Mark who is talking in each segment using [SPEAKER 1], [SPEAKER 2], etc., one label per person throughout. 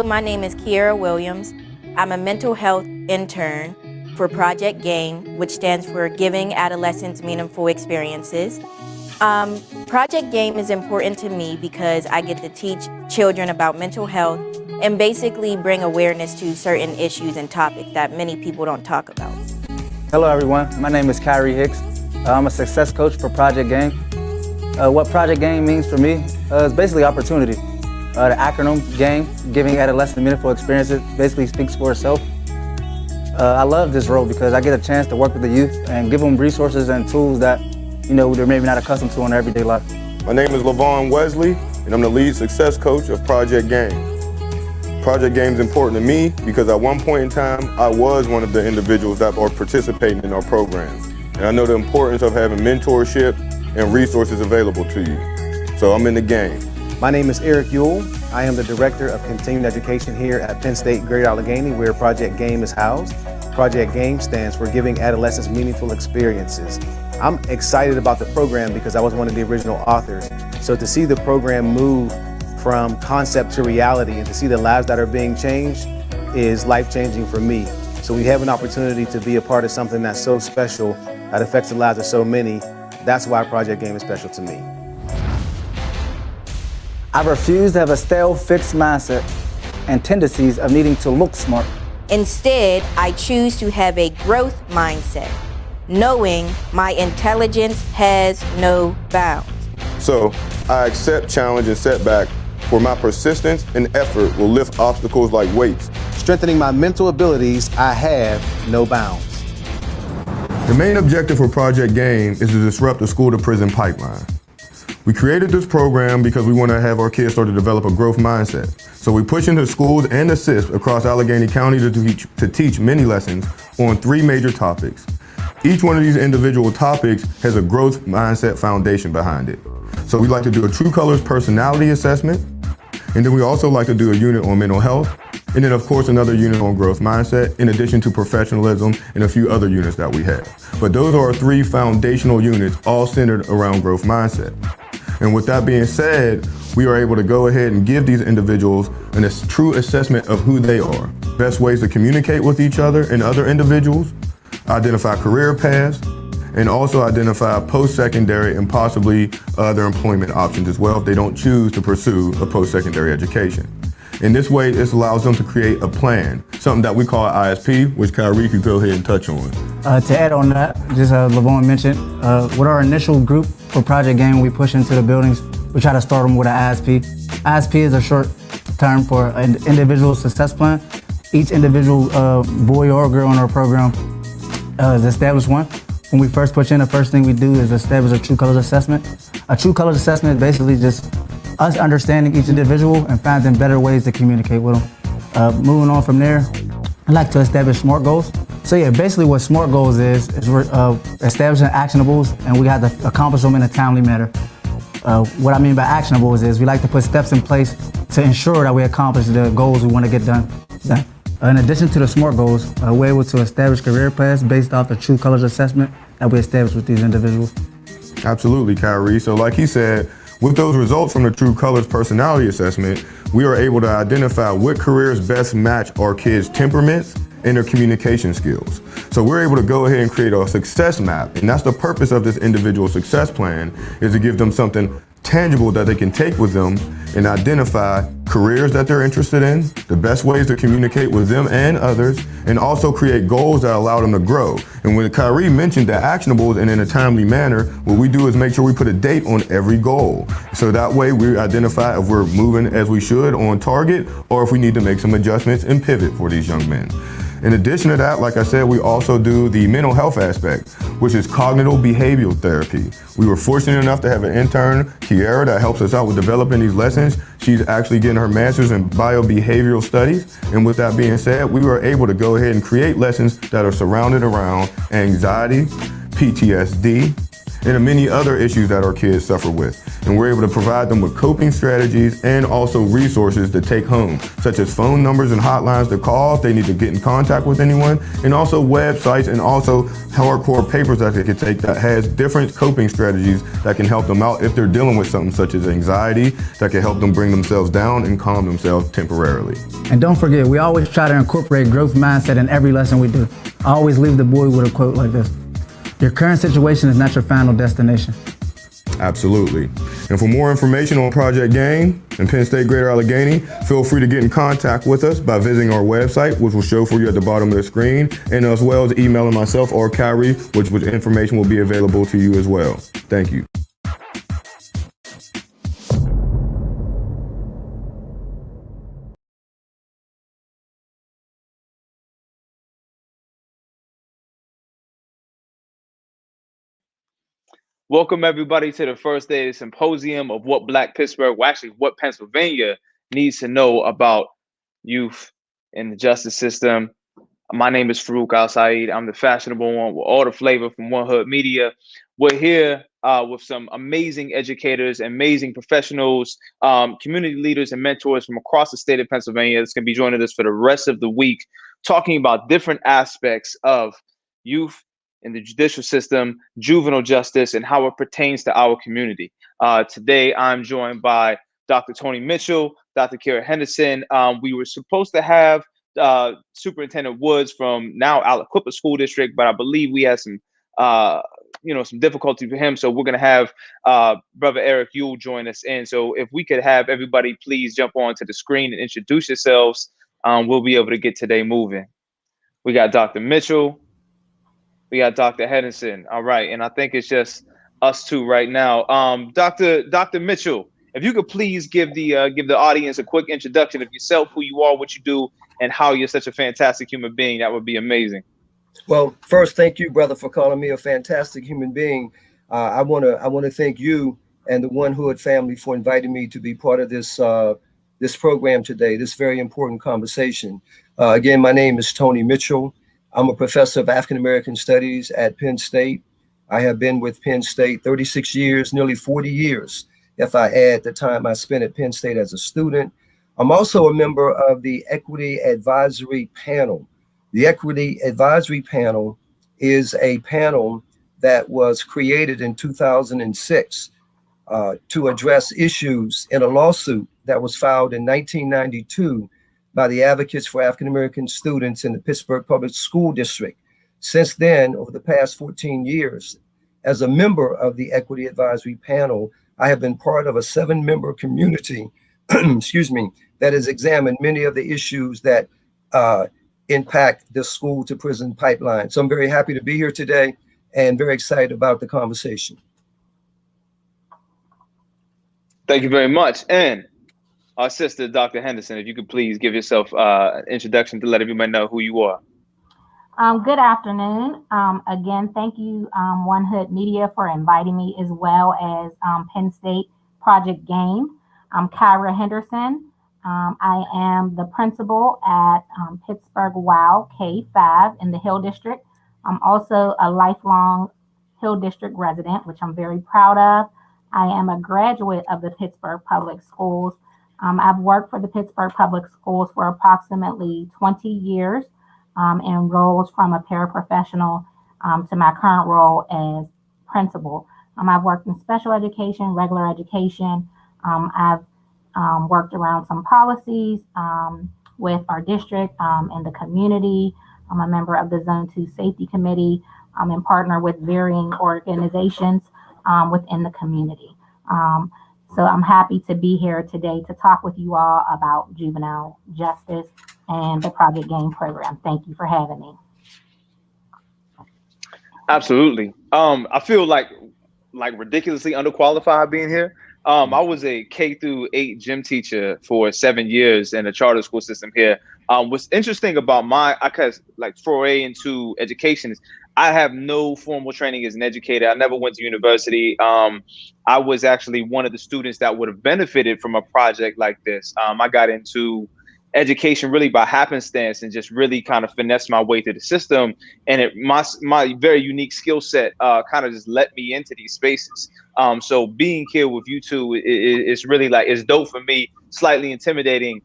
[SPEAKER 1] my name is Kira Williams. I'm a mental health intern for Project GAME, which stands for Giving Adolescents Meaningful Experiences. Project GAME is important to me because I get to teach children about mental health and basically bring awareness to certain issues and topics that many people don't talk about.
[SPEAKER 2] Hello everyone, my name is Kyrie Hicks. I'm a success coach for Project GAME. What Project GAME means for me is basically opportunity. The acronym GAME, Giving Adolescents Meaningful Experiences, basically speaks for itself. I love this role because I get a chance to work with the youth and give them resources and tools that they're maybe not accustomed to in their everyday life.
[SPEAKER 3] My name is LaVon Wesley, and I'm the lead success coach of Project GAME. Project GAME is important to me because at one point in time, I was one of the individuals that are participating in our programs. And I know the importance of having mentorship and resources available to you. So I'm in the game.
[SPEAKER 4] My name is Eric Yule. I am the Director of Continuing Education here at Penn State Greater Allegheny, where Project GAME is housed. Project GAME stands for Giving Adolescents Meaningful Experiences. I'm excited about the program because I was one of the original authors. So to see the program move from concept to reality and to see the lives that are being changed is life-changing for me. So we have an opportunity to be a part of something that's so special that affects the lives of so many. That's why Project GAME is special to me.
[SPEAKER 2] I refuse to have a stale, fixed mindset and tendencies of needing to look smart.
[SPEAKER 1] Instead, I choose to have a growth mindset, knowing my intelligence has no bounds.
[SPEAKER 3] So I accept challenge and setback, for my persistence and effort will lift obstacles like weights.
[SPEAKER 4] Strengthening my mental abilities, I have no bounds.
[SPEAKER 3] The main objective for Project GAME is to disrupt the school-to-prison pipeline. We created this program because we want to have our kids start to develop a growth mindset. So we push into schools and assist across Allegheny County to teach many lessons on 3 major topics. Each one of these individual topics has a growth mindset foundation behind it. So we like to do a True Colors personality assessment, and then we also like to do a unit on mental health, and then of course another unit on growth mindset, in addition to professionalism and a few other units that we have. But those are our 3 foundational units, all centered around growth mindset. And with that being said, we are able to go ahead and give these individuals a true assessment of who they are, best ways to communicate with each other and other individuals, identify career paths, and also identify post-secondary and possibly other employment options as well if they don't choose to pursue a post-secondary education. In this way, this allows them to create a plan, something that we call an ISP, which Kyrie could go ahead and touch on.
[SPEAKER 2] To add on that, just LaVon mentioned, with our initial group for Project GAME, we push into the buildings. We try to start them with an ISP. ISP is a short term for an individual success plan. Each individual boy or girl in our program is established one. When we first push in, the first thing we do is establish a True Colors assessment. A True Colors assessment is basically just us understanding each individual and finding better ways to communicate with them. Moving on from there, I like to establish SMART goals. So yeah, basically what SMART goals is we're establishing actionables, and we have to accomplish them in a timely manner. What I mean by actionables is we like to put steps in place to ensure that we accomplish the goals we want to get done. In addition to the SMART goals, we're able to establish career paths based off the True Colors assessment that we established with these individuals.
[SPEAKER 3] Absolutely, Kyrie. So like he said, with those results from the True Colors personality assessment, we are able to identify what careers best match our kids' temperaments and their communication skills. So we're able to go ahead and create a success map, and that's the purpose of this individual success plan, is to give them something tangible that they can take with them and identify careers that they're interested in, the best ways to communicate with them and others, and also create goals that allow them to grow. And when Kyrie mentioned the actionables and in a timely manner, what we do is make sure we put a date on every goal. So that way we identify if we're moving as we should on target, or if we need to make some adjustments and pivot for these young men. In addition to that, like I said, we also do the mental health aspect, which is cognitive behavioral therapy. We were fortunate enough to have an intern, Kira, that helps us out with developing these lessons. She's actually getting her master's in biobehavioral studies. And with that being said, we were able to go ahead and create lessons that are surrounded around anxiety, PTSD, and the many other issues that our kids suffer with. And we're able to provide them with coping strategies and also resources to take home, such as phone numbers and hotlines to call if they need to get in contact with anyone, and also websites and also hardcore papers that they can take that has different coping strategies that can help them out if they're dealing with something such as anxiety, that can help them bring themselves down and calm themselves temporarily.
[SPEAKER 2] And don't forget, we always try to incorporate growth mindset in every lesson we do. I always leave the boy with a quote like this: your current situation is not your final destination.
[SPEAKER 3] Absolutely. And for more information on Project Game and Penn State Greater Allegheny, feel free to get in contact with us by visiting our website, which will show for you at the bottom of the screen, and as well as emailing myself or Kyrie, which information will be available to you as well. Thank you.
[SPEAKER 5] Welcome everybody to the first day of the symposium of what Black Pittsburgh, well actually what Pennsylvania needs to know about youth in the justice system. My name is Farooq Al-Saïd. I'm the fashionable one with all the flavor from One Hood Media. We're here with some amazing educators, amazing professionals, community leaders and mentors from across the state of Pennsylvania that's going to be joining us for the rest of the week, talking about different aspects of youth in the judicial system, juvenile justice, and how it pertains to our community. Today, I'm joined by Dr. Tony Mitchell, Dr. Kira Henderson. We were supposed to have Superintendent Woods from now Aliquippa School District, but I believe we had some difficulty for him. So we're going to have Brother Eric Yule join us in. So if we could have everybody please jump onto the screen and introduce yourselves, we'll be able to get today moving. We got Dr. Mitchell. We got Dr. Henderson. All right. And I think it's just us two right now. Dr. Mitchell, if you could please give the audience a quick introduction of yourself, who you are, what you do, and how you're such a fantastic human being, that would be amazing.
[SPEAKER 6] Well, first, thank you, brother, for calling me a fantastic human being. I want to thank you and the One Hood family for inviting me to be part of this program today, this very important conversation. Again, my name is Tony Mitchell. I'm a professor of African American Studies at Penn State. I have been with Penn State 36 years, nearly 40 years, if I add the time I spent at Penn State as a student. I'm also a member of the Equity Advisory Panel. The Equity Advisory Panel is a panel that was created in 2006 to address issues in a lawsuit that was filed in 1992 by the advocates for African American students in the Pittsburgh Public School District. Since then, over the past 14 years, as a member of the Equity Advisory Panel, I have been part of a 7-member community, excuse me, that has examined many of the issues that impact the school to prison pipeline. So I'm very happy to be here today and very excited about the conversation.
[SPEAKER 5] Thank you very much. And our sister, Dr. Henderson, if you could please give yourself an introduction to let everybody know who you are.
[SPEAKER 7] Good afternoon. Again, thank you, One Hood Media, for inviting me, as well as Penn State Project Game. I'm Kyra Henderson. I am the principal at Pittsburgh WOW K-5 in the Hill District. I'm also a lifelong Hill District resident, which I'm very proud of. I am a graduate of the Pittsburgh Public Schools. I've worked for the Pittsburgh Public Schools for approximately 20 years in roles from a paraprofessional to my current role as principal. I've worked in special education, regular education. I've worked around some policies with our district and the community. I'm a member of the Zone 2 Safety Committee and partner with varying organizations within the community. So I'm happy to be here today to talk with you all about juvenile justice and the Project Game program. Thank you for having me.
[SPEAKER 5] Absolutely. I feel like ridiculously underqualified being here. I was a K-8 gym teacher for 7 years in a charter school system here. What's interesting about my foray into education is I have no formal training as an educator. I never went to university. I was actually one of the students that would have benefited from a project like this. I got into education really by happenstance and just really kind of finesse my way through the system. And my very unique skill set kind of just let me into these spaces. So being here with you two is really like, it's dope for me, slightly intimidating,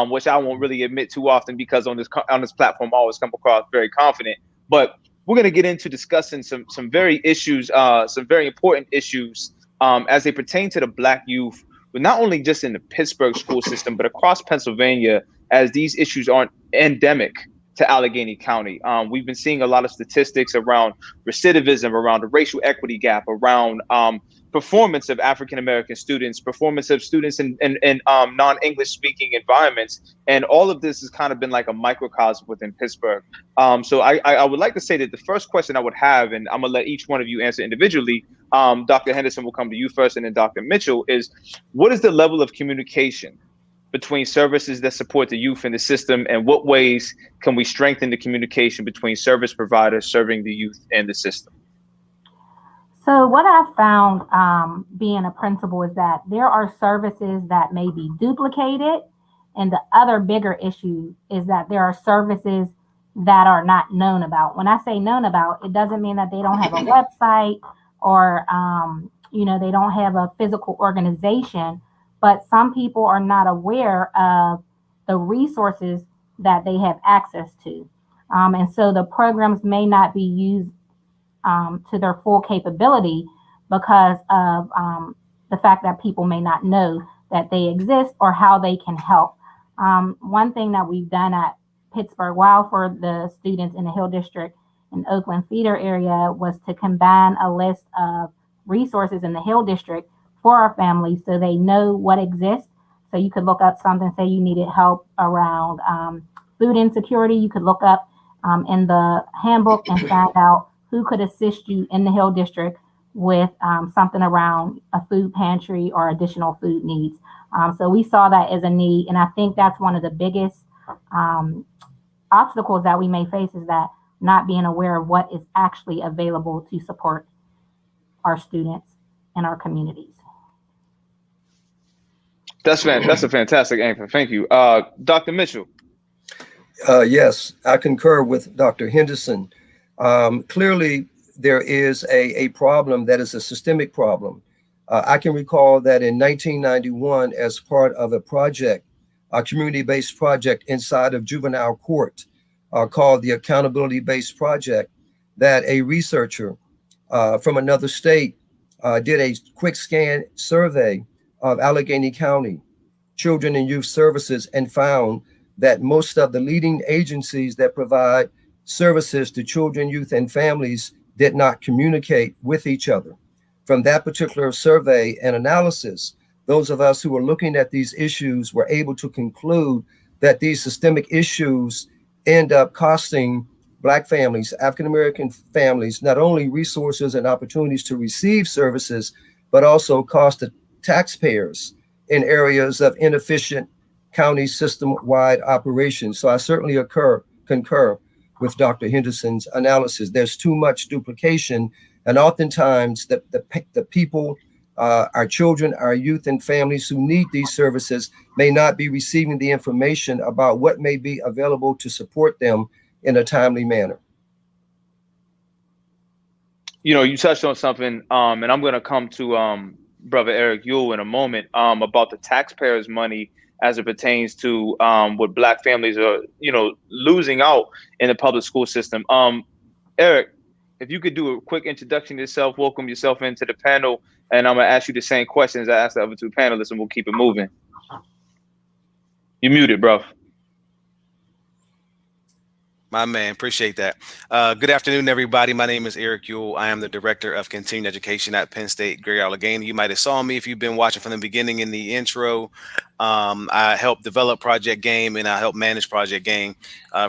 [SPEAKER 5] which I won't really admit too often because on this platform I always come across very confident. But we're going to get into discussing some very issues, some very important issues as they pertain to the Black youth, but not only just in the Pittsburgh school system, but across Pennsylvania, as these issues aren't endemic to Allegheny County. We've been seeing a lot of statistics around recidivism, around the racial equity gap, around performance of African-American students, performance of students in non-English speaking environments. And all of this has kind of been like a microcosm within Pittsburgh. So I would like to say that the first question I would have, and I'm gonna let each one of you answer individually, Dr. Henderson will come to you first and then Dr. Mitchell, is what is the level of communication between services that support the youth in the system, and what ways can we strengthen the communication between service providers serving the youth in the system?
[SPEAKER 7] So what I found being a principal is that there are services that may be duplicated, and the other bigger issue is that there are services that are not known about. When I say known about, it doesn't mean that they don't have a website or they don't have a physical organization, but some people are not aware of the resources that they have access to. And so the programs may not be used to their full capability because of the fact that people may not know that they exist or how they can help. One thing that we've done at Pittsburgh WOW for the students in the Hill District and Oakland feeder area was to combine a list of resources in the Hill District for our families so they know what exists. So you could look up something, say you needed help around food insecurity. You could look up in the handbook and find out who could assist you in the Hill District with something around a food pantry or additional food needs. So we saw that as a need. And I think that's one of the biggest obstacles that we may face, is that not being aware of what is actually available to support our students and our communities.
[SPEAKER 5] That's a fantastic answer. Thank you. Dr. Mitchell.
[SPEAKER 6] Yes, I concur with Dr. Henderson. Clearly, there is a problem that is a systemic problem. I can recall that in 1991, as part of a project, a community-based project inside of juvenile court called the Accountability-Based Project, that a researcher from another state did a quick scan survey of Allegheny County Children and Youth Services and found that most of the leading agencies that provide services to children, youth, and families did not communicate with each other. From that particular survey and analysis, those of us who were looking at these issues were able to conclude that these systemic issues end up costing Black families, African-American families, not only resources and opportunities to receive services, but also cost the taxpayers in areas of inefficient county system-wide operations. So I certainly concur with Dr. Henderson's analysis. There's too much duplication, and oftentimes the people, our children, our youth and families who need these services may not be receiving the information about what may be available to support them in a timely manner.
[SPEAKER 5] You touched on something, and I'm going to come to Brother Eric Yule in a moment about the taxpayers' money as it pertains to what Black families are, losing out in the public school system. Eric, if you could do a quick introduction to yourself, welcome yourself into the panel, and I'm going to ask you the same questions I asked the other two panelists, and we'll keep it moving. You're muted, bro.
[SPEAKER 8] My man, appreciate that. Good afternoon, everybody. My name is Eric Yule. I am the Director of Continuing Education at Penn State, Greater Allegheny. You might have saw me if you've been watching from the beginning in the intro. I helped develop Project Game, and I helped manage Project Game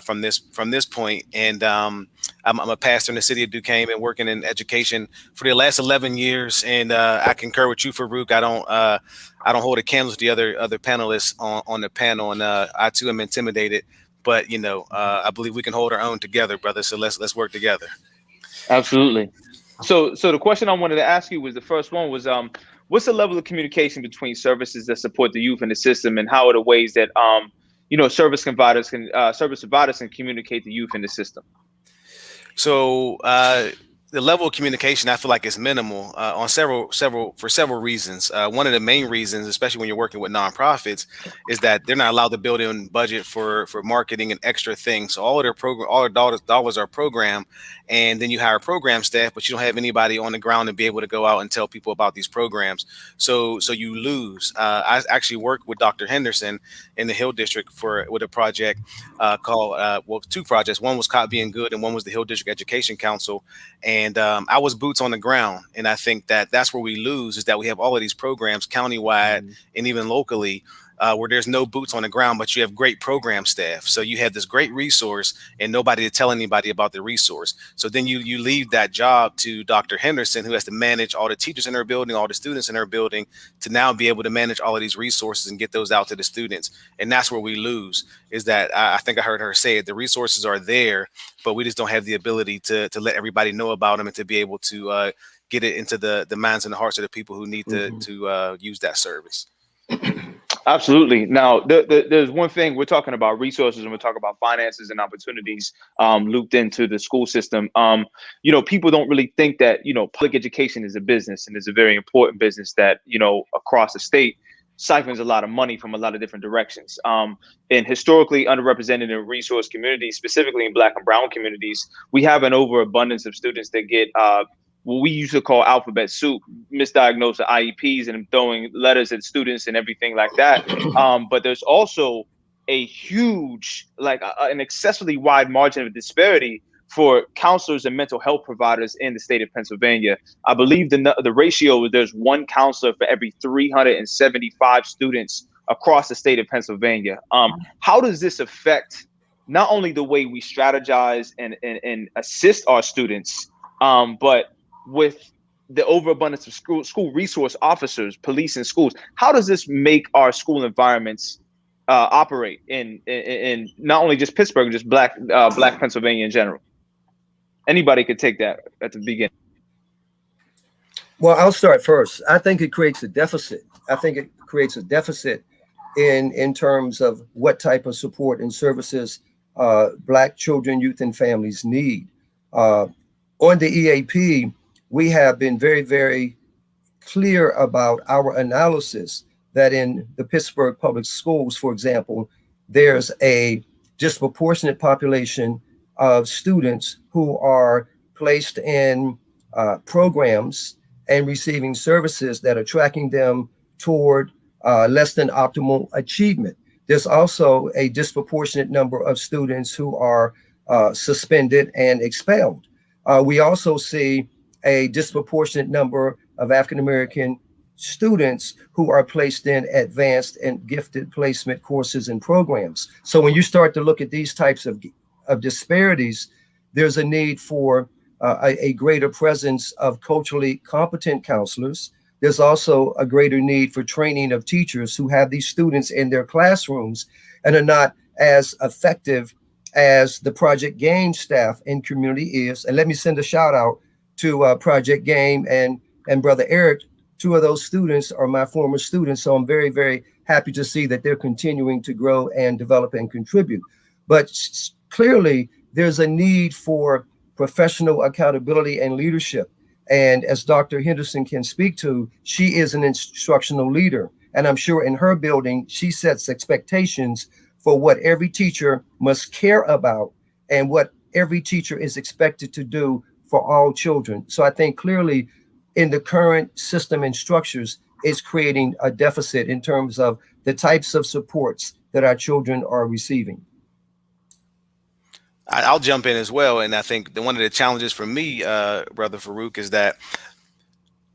[SPEAKER 8] from this point. And I'm a pastor in the city of Duquesne and working in education for the last 11 years. And I concur with you, Farooq. I don't hold a candle to the other panelists on the panel, and I too am intimidated. But I believe we can hold our own together, brother. So let's work together.
[SPEAKER 5] Absolutely. So the question I wanted to ask you was, the first one was, what's the level of communication between services that support the youth in the system, and how are the ways that service providers can communicate to youth in the system?
[SPEAKER 8] So the level of communication, I feel like, is minimal on for several reasons. One of the main reasons, especially when you're working with nonprofits, is that they're not allowed to build in budget for marketing and extra things. So all of their dollars are programmed, and then you hire program staff, but you don't have anybody on the ground to be able to go out and tell people about these programs. So you lose. I actually worked with Dr. Henderson in the Hill District with a project called two projects. One was Caught Being Good, and one was the Hill District Education Council. And I was boots on the ground. And I think that's where we lose, is that we have all of these programs countywide and even locally where there's no boots on the ground, but you have great program staff. So you have this great resource and nobody to tell anybody about the resource. So then you leave that job to Dr. Henderson, who has to manage all the teachers in her building, all the students in her building, to now be able to manage all of these resources and get those out to the students. And that's where we lose, is that I think I heard her say it, the resources are there, but we just don't have the ability to let everybody know about them and to be able to get it into the minds and the hearts of the people who need to use that service.
[SPEAKER 5] Absolutely. Now, there's one thing, we're talking about resources and we're talking about finances and opportunities looped into the school system. People don't really think that, public education is a business, and it's a very important business that, across the state siphons a lot of money from a lot of different directions. In historically underrepresented and resource communities, specifically in Black and Brown communities, we have an overabundance of students that get what we used to call alphabet soup, misdiagnosed with IEPs and throwing letters at students and everything like that. But there's also a huge, an excessively wide margin of disparity for counselors and mental health providers in the state of Pennsylvania. I believe the ratio is there's one counselor for every 375 students across the state of Pennsylvania. How does this affect not only the way we strategize and assist our students, but with the overabundance of school resource officers, police in schools? How does this make our school environments operate in not only just Pittsburgh, just Black Pennsylvania in general? Anybody could take that at the beginning.
[SPEAKER 6] Well, I'll start first. I think it creates a deficit. I think it creates a deficit in terms of what type of support and services Black children, youth, and families need. On the EAP, we have been very, very clear about our analysis that in the Pittsburgh public schools, for example, there's a disproportionate population of students who are placed in programs and receiving services that are tracking them toward less than optimal achievement. There's also a disproportionate number of students who are suspended and expelled. We also see a disproportionate number of African-American students who are placed in advanced and gifted placement courses and programs. So when you start to look at these types of disparities, there's a need for a greater presence of culturally competent counselors. There's also a greater need for training of teachers who have these students in their classrooms and are not as effective as the Project Game staff and community is. And let me send a shout out to Project Game and Brother Eric. Two of those students are my former students. So I'm very, very happy to see that they're continuing to grow and develop and contribute. But clearly, there's a need for professional accountability and leadership. And as Dr. Henderson can speak to, she is an instructional leader. And I'm sure in her building, she sets expectations for what every teacher must care about and what every teacher is expected to do for all children. So I think clearly in the current system and structures, it's creating a deficit in terms of the types of supports that our children are receiving.
[SPEAKER 8] I'll jump in as well. And I think one of the challenges for me, Brother Farooq, is that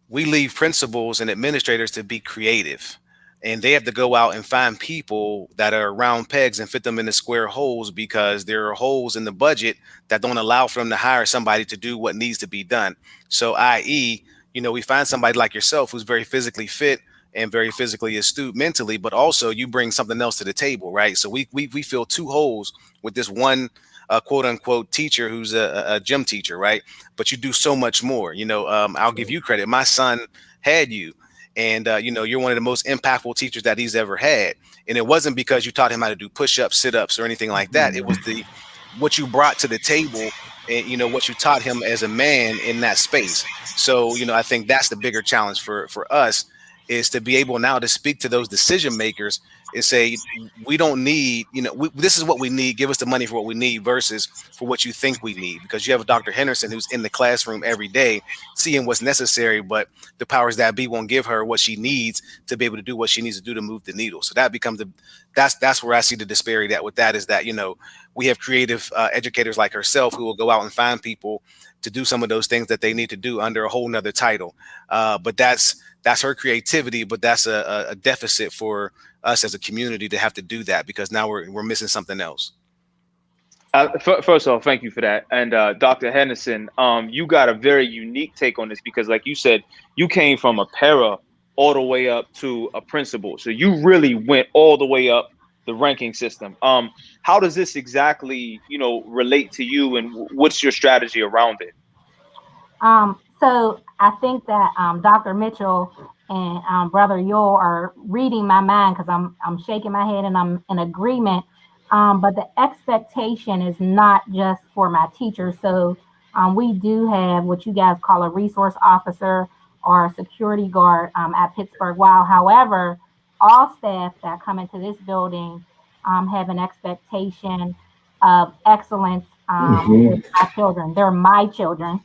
[SPEAKER 8] we leave principals and administrators to be creative. And they have to go out and find people that are round pegs and fit them into square holes, because there are holes in the budget that don't allow for them to hire somebody to do what needs to be done. So i.e., we find somebody like yourself who's very physically fit and very physically astute mentally, but also you bring something else to the table, right? So we fill two holes with this one quote unquote teacher who's a gym teacher, right? But you do so much more. I'll give you credit. My son had you. And, you're one of the most impactful teachers that he's ever had. And it wasn't because you taught him how to do push-ups, sit-ups, or anything like that. It was what you brought to the table and, what you taught him as a man in that space. So, I think that's the bigger challenge for us, is to be able now to speak to those decision makers and say, we don't need, this is what we need. Give us the money for what we need versus for what you think we need. Because you have a Dr. Henderson who's in the classroom every day seeing what's necessary, but the powers that be won't give her what she needs to be able to do what she needs to do to move the needle. So that becomes that's where I see the disparity with that is that, we have creative educators like herself who will go out and find people to do some of those things that they need to do under a whole nother title. But that's her creativity, but that's a deficit for us as a community to have to do that, because now we're missing something else.
[SPEAKER 5] First off, thank you for that. And Dr. Henderson, you got a very unique take on this because, like you said, you came from a para all the way up to a principal. So you really went all the way up the ranking system. How does this exactly, relate to you, and what's your strategy around it?
[SPEAKER 7] So I think that Dr. Mitchell and Brother Yule are reading my mind, because I'm shaking my head and I'm in agreement. But the expectation is not just for my teachers. So we do have what you guys call a resource officer or a security guard at Pittsburgh Wow. However, all staff that come into this building have an expectation of excellence with my children. They're my children.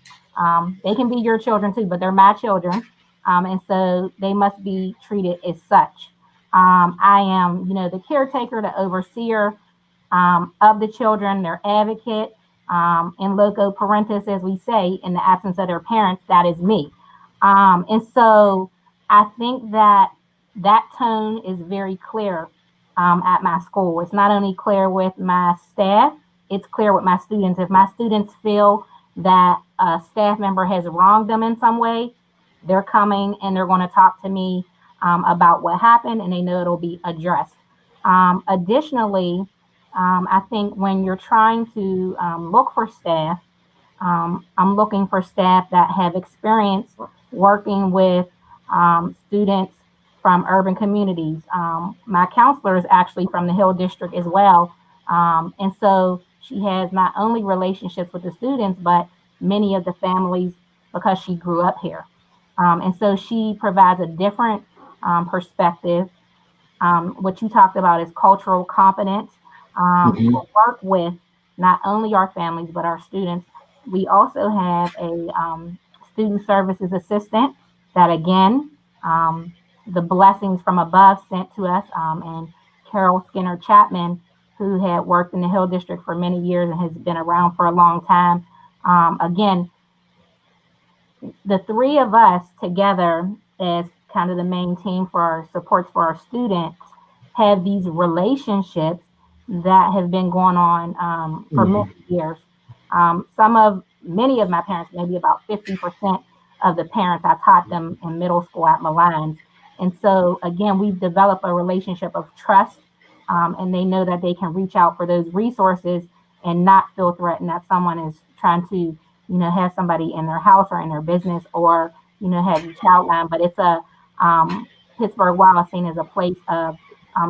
[SPEAKER 7] They can be your children too, but they're my children. And so they must be treated as such. I am, the caretaker, the overseer of the children, their advocate, in loco parentis, as we say, in the absence of their parents. That is me. And so I think that tone is very clear at my school. It's not only clear with my staff, it's clear with my students. If my students feel that a staff member has wronged them in some way, they're coming and they're going to talk to me about what happened, and they know it'll be addressed. Additionally, I think when you're trying to look for staff, I'm looking for staff that have experience working with students from urban communities. My counselor is actually from the Hill District as well. And so she has not only relationships with the students, but many of the families, because she grew up here. And so she provides a different perspective. What you talked about is cultural competence to work with not only our families, but our students. We also have a student services assistant that, again, the blessings from above sent to us, and Carol Skinner Chapman, who had worked in the Hill District for many years and has been around for a long time. Again, the three of us together as kind of the main team for our supports for our students have these relationships that have been going on for many years. Many of my parents, maybe about 50% of the parents, I taught them in middle school at Malines. And so again, we've developed a relationship of trust, and they know that they can reach out for those resources and not feel threatened that someone is trying to, have somebody in their house or in their business, or, have you child line. But it's a Pittsburgh Wild seen as a place of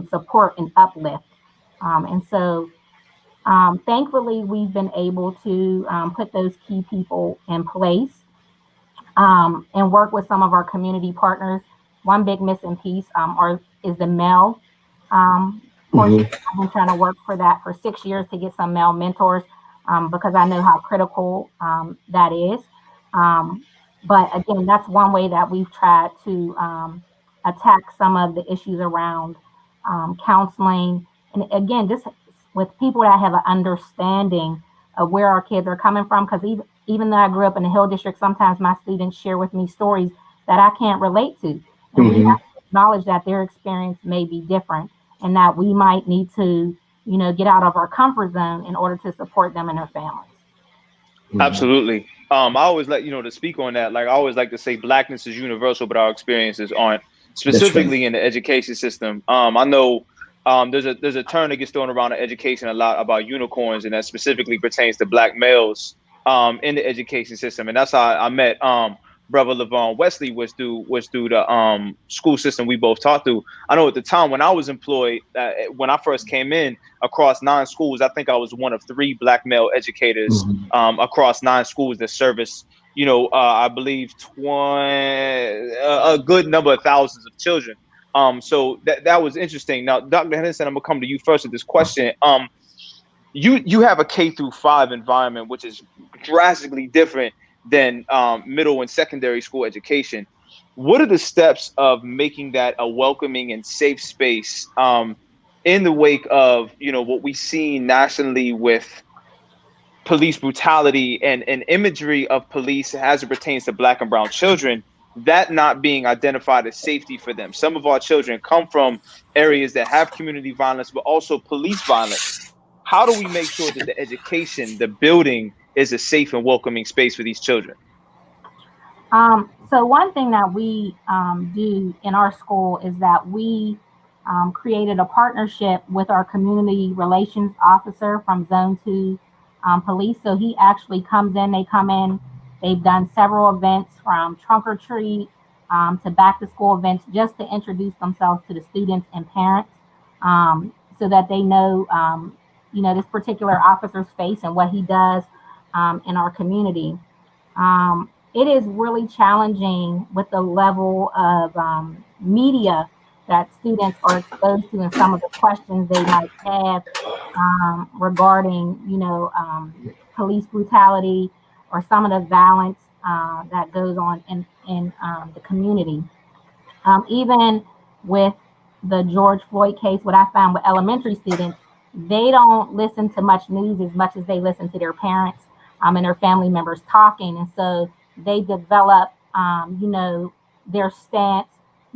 [SPEAKER 7] support and uplift. And so thankfully, we've been able to put those key people in place and work with some of our community partners. One big missing piece is the male portion. I've been trying to work for that for 6 years to get some male mentors, because I know how critical that is. But again, that's one way that we've tried to attack some of the issues around counseling. And again, just with people that have an understanding of where our kids are coming from, because even though I grew up in the Hill District, sometimes my students share with me stories that I can't relate to. And we have to acknowledge that their experience may be different, and that we might need to, get out of our comfort zone in order to support them and their families.
[SPEAKER 5] Absolutely. I always like, to speak on that. Like, I always like to say Blackness is universal, but our experiences aren't, specifically in the education system. I know there's a term that gets thrown around in education a lot about unicorns, and that specifically pertains to Black males in the education system. And that's how I met brother Levon Wesley was through the school system we both taught through. I know at the time when I was employed, when I first came in across 9 schools, I think I was one of 3 black male educators across 9 schools that service, I believe a good number of thousands of children. So that was interesting. Now, Dr. Henderson, I'm gonna come to you first with this question. You have a K-5 environment, which is drastically different than middle and secondary school education. What are the steps of making that a welcoming and safe space in the wake of what we see nationally with police brutality and imagery of police as it pertains to Black and brown children, that not being identified as safety for them? Some of our children come from areas that have community violence, but also police violence. How do we make sure that the education, the building, is a safe and welcoming space for these children?
[SPEAKER 7] So one thing that we do in our school is that we created a partnership with our community relations officer from Zone 2 Police. So he actually comes in, they come in, they've done several events from trunk or treat to back to school events just to introduce themselves to the students and parents so that they know this particular officer's face and what he does in our community. It is really challenging with the level of media that students are exposed to and some of the questions they might have regarding, police brutality or some of the violence that goes on in the community. Even with the George Floyd case, what I found with elementary students, they don't listen to much news as much as they listen to their parents and their family members talking. And so they develop, their stance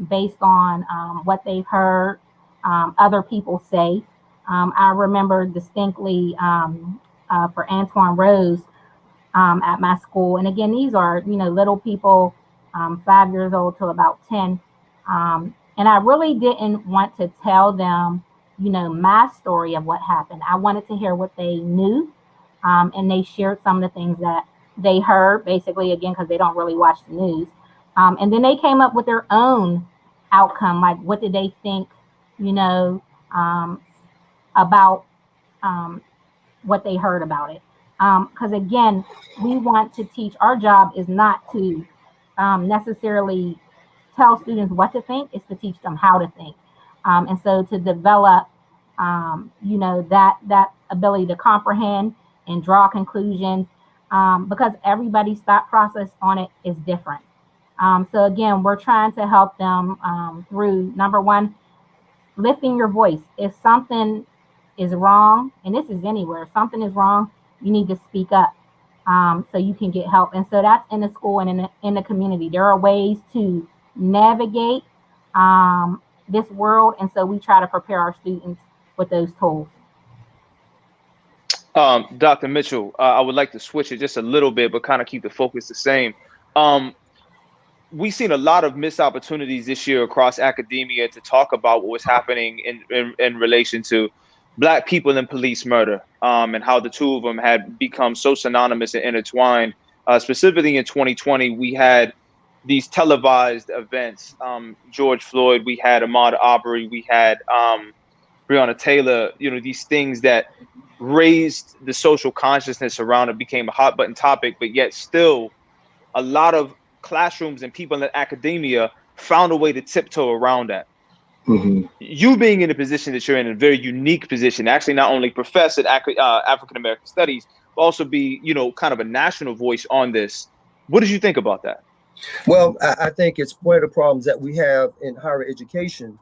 [SPEAKER 7] based on what they've heard other people say. I remember distinctly for Antoine Rose at my school. And again, these are, little people, 5 years old to about 10. And I really didn't want to tell them, my story of what happened. I wanted to hear what they knew. And they shared some of the things that they heard, basically, again, because they don't really watch the news. And then they came up with their own outcome, like what did they think, about what they heard about it. Because again, we want to teach, our job is not to necessarily tell students what to think, it's to teach them how to think. And so to develop, that ability to comprehend and draw conclusions, because everybody's thought process on it is different. So again, we're trying to help them through, number one, lifting your voice. If something is wrong, and this is anywhere, if something is wrong, you need to speak up so you can get help. And so that's in the school and in the community. There are ways to navigate this world. And so we try to prepare our students with those tools.
[SPEAKER 5] Dr. Mitchell, I would like to switch it just a little bit, but kind of keep the focus the same. We've seen a lot of missed opportunities this year across academia to talk about what was happening in relation to Black people in police murder, and how the two of them had become so synonymous and intertwined. Specifically in 2020, we had these televised events. George Floyd, we had Ahmaud Arbery, we had Breonna Taylor, these things that raised the social consciousness around it, became a hot button topic, but yet still a lot of classrooms and people in academia found a way to tiptoe around that. Mm-hmm. You being in the position that you're in, a very unique position, actually not only profess at African American Studies, but also be, kind of a national voice on this. What did you think about that?
[SPEAKER 6] Well, I think it's one of the problems that we have in higher education,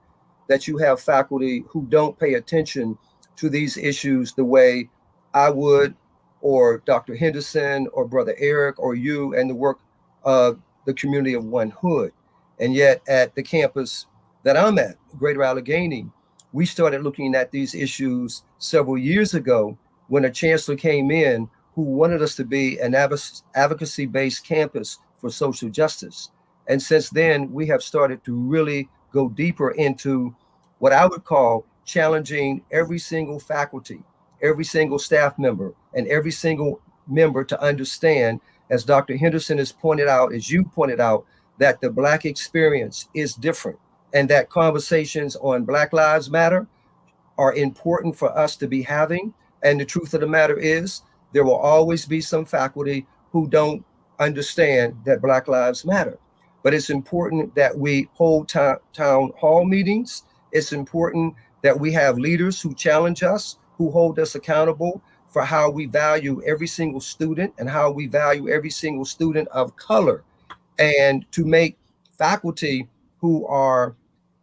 [SPEAKER 6] that you have faculty who don't pay attention to these issues the way I would, or Dr. Henderson, or Brother Eric, or you, and the work of the community of One Hood. And yet at the campus that I'm at, Greater Allegheny, we started looking at these issues several years ago when a chancellor came in who wanted us to be an advocacy-based campus for social justice. And since then, we have started to really go deeper into what I would call challenging every single faculty, every single staff member, and every single member to understand as Dr. Henderson has pointed out, as you pointed out, that the Black experience is different and that conversations on Black Lives Matter are important for us to be having. And the truth of the matter is, there will always be some faculty who don't understand that Black Lives Matter. But it's important that we hold town hall meetings. It's important that we have leaders who challenge us, who hold us accountable for how we value every single student and how we value every single student of color, and to make faculty who are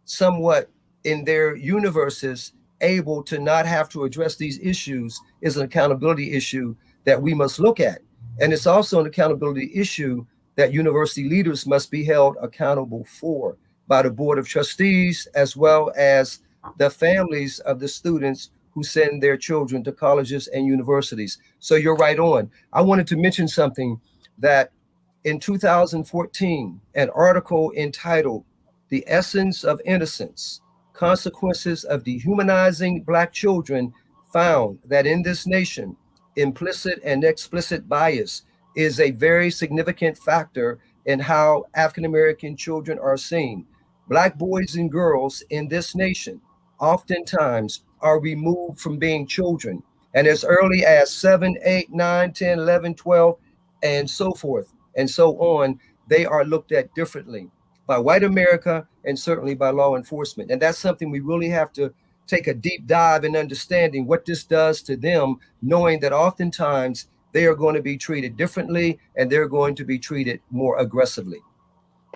[SPEAKER 6] somewhat in their universes able to not have to address these issues is an accountability issue that we must look at. And it's also an accountability issue that university leaders must be held accountable for by the Board of Trustees, as well as the families of the students who send their children to colleges and universities. So you're right on. I wanted to mention something that in 2014, an article entitled "The Essence of Innocence: Consequences of Dehumanizing Black Children" found that in this nation, implicit and explicit bias is a very significant factor in how African American children are seen. Black boys and girls in this nation oftentimes are removed from being children, and as early as 7, 8, 9, 10, 11, 12, and so forth and so on, they are looked at differently by white America and certainly by law enforcement. And that's something we really have to take a deep dive in understanding what this does to them, knowing that oftentimes they are going to be treated differently and they're going to be treated more aggressively.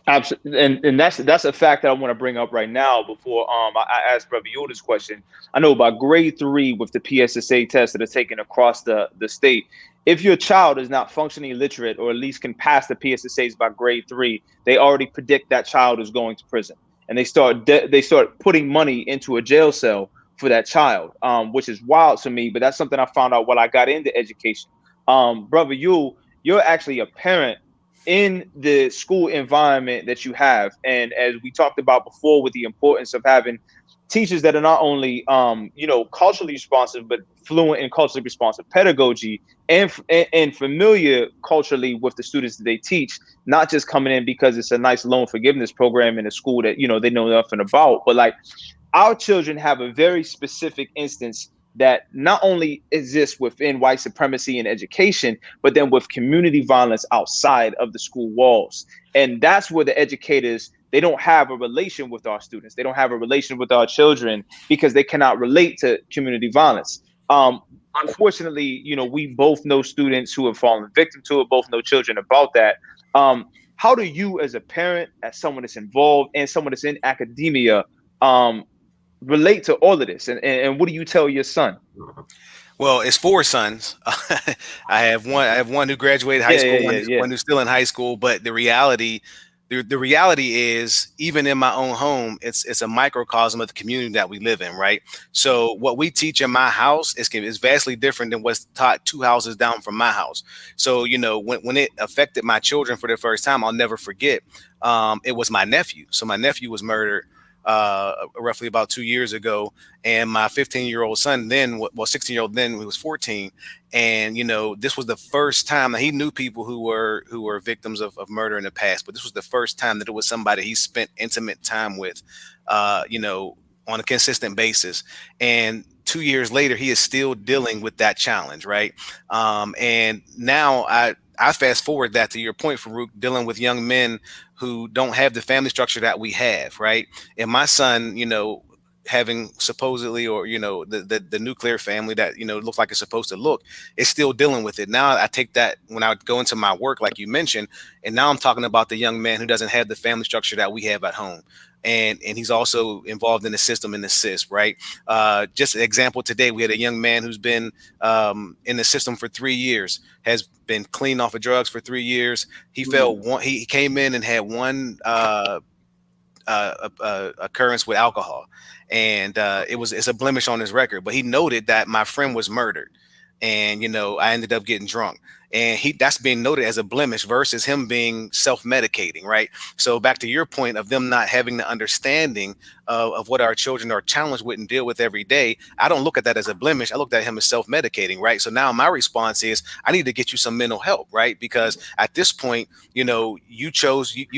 [SPEAKER 5] Absolutely, and that's a fact that I want to bring up right now before I ask Brother Yule this question. I know by grade 3 with the PSSA tests that are taken across the state, if your child is not functionally literate or at least can pass the PSSAs by grade 3, they already predict that child is going to prison, and they start putting money into a jail cell for that child, which is wild to me. But that's something I found out while I got into education. Brother Yule, you're actually a parent in the school environment that you have. And as we talked about before, with the importance of having teachers that are not only, culturally responsive, but fluent in culturally responsive pedagogy and familiar culturally with the students that they teach, not just coming in because it's a nice loan forgiveness program in a school that, they know nothing about, but like our children have a very specific instance that not only exists within white supremacy and education, but then with community violence outside of the school walls. And that's where the educators, they don't have a relation with our students. They don't have a relation with our children because they cannot relate to community violence. Unfortunately, we both know students who have fallen victim to it, both know children about that. How do you, as a parent, as someone that's involved and someone that's in academia, relate to all of this, and what do you tell your son?
[SPEAKER 8] Well, it's 4 sons. I have one who graduated high school, one who's still in high school. But the reality is, even in my own home, it's a microcosm of the community that we live in, right? So what we teach in my house is vastly different than what's taught 2 houses down from my house. So when it affected my children for the first time, I'll never forget. It was my nephew. So my nephew was murdered roughly about 2 years ago, and my 15-year-old son then, 16-year-old then, he was 14, and this was the first time that he knew people who were victims of murder in the past, but this was the first time that it was somebody he spent intimate time with, on a consistent basis. And 2 years later, he is still dealing with that challenge, right? And now I fast forward that to your point, Farooq, dealing with young men who don't have the family structure that we have, right? And my son, having supposedly, or the nuclear family that looks like it's supposed to look, is still dealing with it. Now I take that when I go into my work, like you mentioned, and now I'm talking about the young man who doesn't have the family structure that we have at home. And he's also involved in the system in the SIS, right? Just an example, today we had a young man who's been in the system for 3 years, has been clean off of drugs for 3 years. He he came in and had one occurrence with alcohol, and it's a blemish on his record. But he noted that my friend was murdered, and I ended up getting drunk. and that's being noted as a blemish versus him being self-medicating, right? So back to your point of them not having the understanding of what our children are challenged with and deal with every day, I don't look at that as a blemish. I look at him as self-medicating, right? So now my response is, I need to get you some mental help, right? Because at this point, you know, you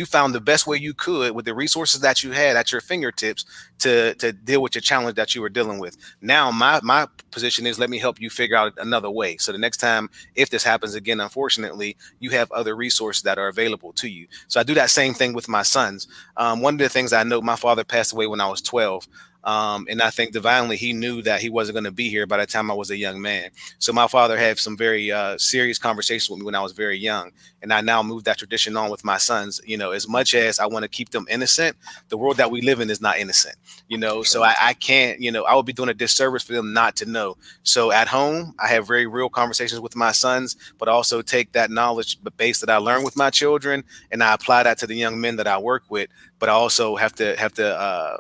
[SPEAKER 8] found the best way you could with the resources that you had at your fingertips to deal with your challenge that you were dealing with. Now my position is, let me help you figure out another way. So the next time, if this happens again, unfortunately, you have other resources that are available to you. So I do that same thing with my sons. One of the things I know, my father passed away when I was 12. And I think divinely he knew that he wasn't going to be here by the time I was a young man. So my father had some very serious conversations with me when I was very young. And I now moved that tradition on with my sons. You know, as much as I want to keep them innocent, the world that we live in is not innocent, you know, so I can't, you know, I would be doing a disservice for them not to know. So at home, I have very real conversations with my sons, but also take that knowledge base that I learned with my children and I apply that to the young men that I work with. But I also have to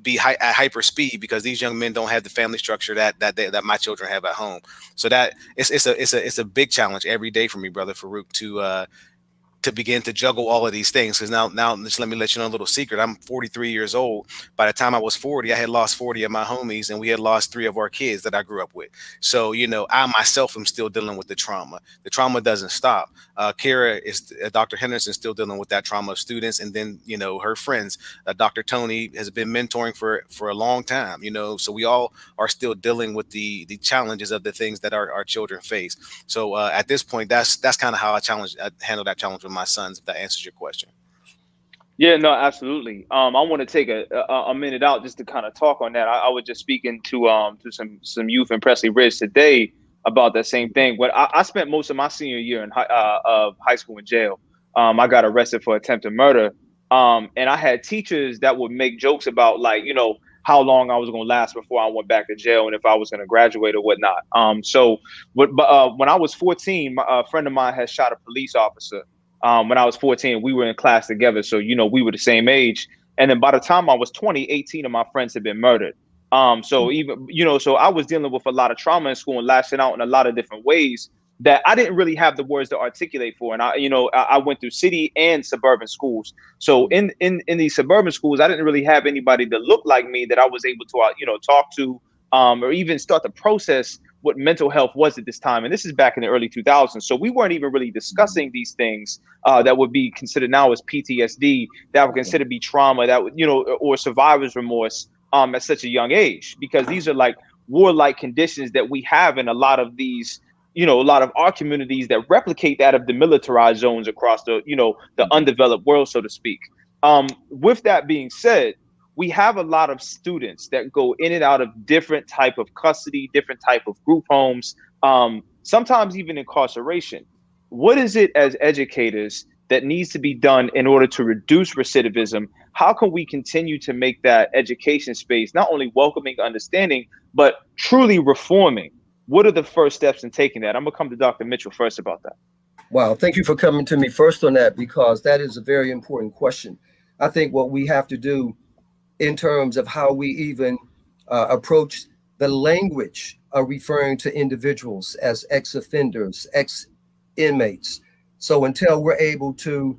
[SPEAKER 8] be at hyper speed because these young men don't have the family structure that my children have at home. So that it's a big challenge every day for me, brother Farooq, to begin to juggle all of these things. Because now just let me let you know a little secret. I'm 43 years old. By the time I was 40, I had lost 40 of my homies and we had lost 3 of our kids that I grew up with. So, you know, I myself am still dealing with the trauma. The trauma doesn't stop. Kira Dr. Henderson is still dealing with that trauma of students. And then, you know, her friends, Dr. Tony has been mentoring for a long time, you know, so we all are still dealing with the challenges of the things that our children face. So at this point, that's kind of how I handle that challenge with my sons, if that answers your question.
[SPEAKER 5] Yeah, no, absolutely. I want to take a minute out just to kind of talk on that. I was just speaking to some youth in Presley Ridge today about that same thing. But I spent most of my senior year of high school in jail. I got arrested for attempted murder, and I had teachers that would make jokes about, like, you know, how long I was going to last before I went back to jail and if I was going to graduate or whatnot. But when I was 14, a friend of mine had shot a police officer. When I was 14, we were in class together. So, you know, we were the same age. And then by the time I was 20, 18 of my friends had been murdered. So even, you know, so I was dealing with a lot of trauma in school and lashing out in a lot of different ways that I didn't really have the words to articulate for. And I went through city and suburban schools. So in these suburban schools, I didn't really have anybody that looked like me that I was able to, talk to, or even start to process what mental health was at this time. And this is back in the early 2000s. So we weren't even really discussing these things that would be considered now as PTSD, that would consider to be trauma, that would, or survivor's remorse at such a young age, because these are like warlike conditions that we have in a lot of these, a lot of our communities that replicate that of demilitarized zones across the undeveloped world, so to speak. With that being said, we have a lot of students that go in and out of different type of custody, different type of group homes, sometimes even incarceration. What is it as educators that needs to be done in order to reduce recidivism? How can we continue to make that education space not only welcoming, understanding, but truly reforming? What are the first steps in taking that? I'm gonna come to Dr. Mitchell first about that.
[SPEAKER 6] Wow, thank you for coming to me first on that, because that is a very important question. I think what we have to do in terms of how we even approach the language of referring to individuals as ex-offenders, ex-inmates. So until we're able to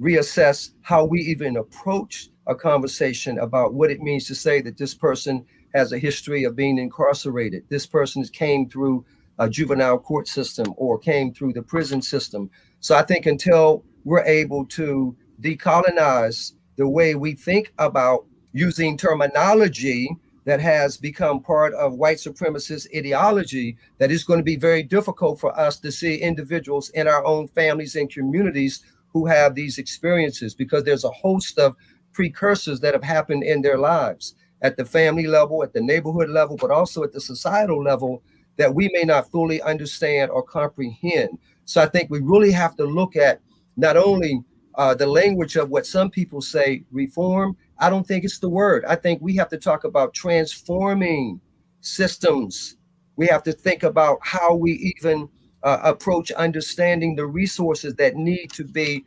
[SPEAKER 6] reassess how we even approach a conversation about what it means to say that this person has a history of being incarcerated, this person came through a juvenile court system or came through the prison system. So I think until we're able to decolonize the way we think about using terminology that has become part of white supremacist ideology, that is going to be very difficult for us to see individuals in our own families and communities who have these experiences, because there's a host of precursors that have happened in their lives at the family level, at the neighborhood level, but also at the societal level that we may not fully understand or comprehend. So I think we really have to look at not only the language of what some people say, reform. I don't think it's the word. I think we have to talk about transforming systems. We have to think about how we even approach understanding the resources that need to be